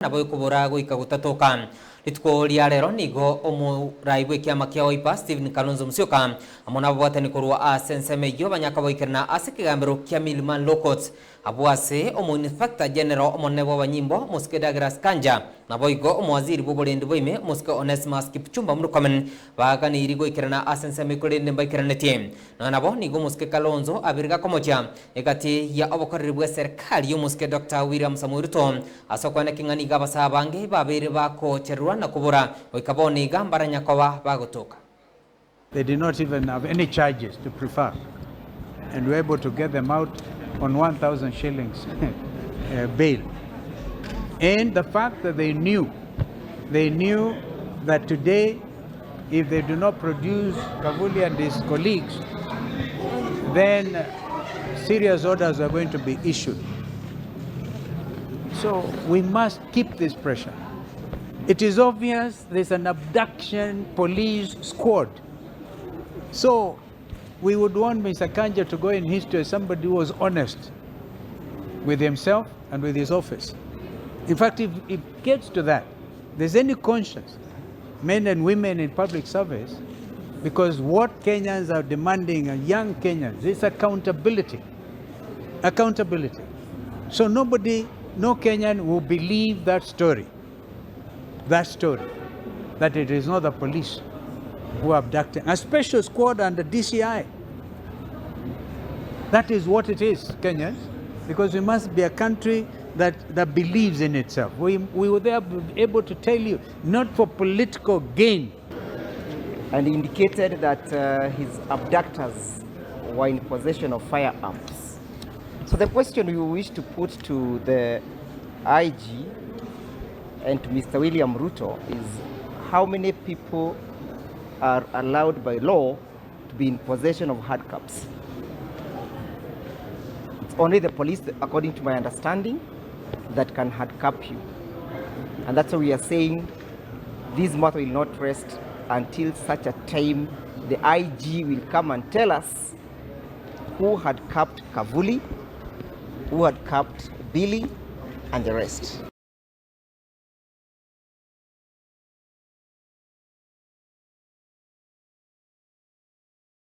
nabo kubura goika gutatoka rituko ria rero nigo omuraigwe kiama kia Wiper Stephen Kalonzo Musyoka amona bwatani kurwa asenseme yo banyaka boikerna asikigambiro kia Milman Lokot abwase omuinspector general omonebo banyimbo muskedagra skanja naboigo omwaziri boborendi boime muske Onesimus Kipchumba murukamen bagani irigo ikerna asenseme kurende mbaikernetie nabo nigo muske Kalonzo abirga komocha egati ya obokoreri bwa serikali yo muske Dr. William Samoei Ruto asokwana kingani gabasa bange babere bako cherwa na kubura oikaboni gambara nyakoba bagotoka. They did not even have any charges to prefer, and we were able to get them out on 1,000 shillings bail. And the fact that they knew that today, if they do not produce Kavuli and his colleagues, then serious orders are going to be issued. So we must keep this pressure. It is obvious there's an abduction police squad. So we would want Mr. Kanja to go in history as somebody who was honest with himself and with his office. In fact, if it gets to that, there's any conscience, men and women in public service, because what Kenyans are demanding, and young Kenyans, is accountability. Accountability. So no Kenyan will believe that story, that it is not the police who are abducting. A special squad under DCI. That is what it is, Kenyans, because we must be a country that believes in itself. We were there able to tell you, not for political gain. And he indicated that his abductors were in possession of firearms. So the question we wish to put to the IG and to Mr. William Ruto is how many people are allowed by law to be in possession of hard cups? It's only the police, according to my understanding, that can handcuff you. And that's why we are saying this matter will not rest until such a time the IG will come and tell us who had cuffed Kavuli, who had cuffed Billy, and the rest.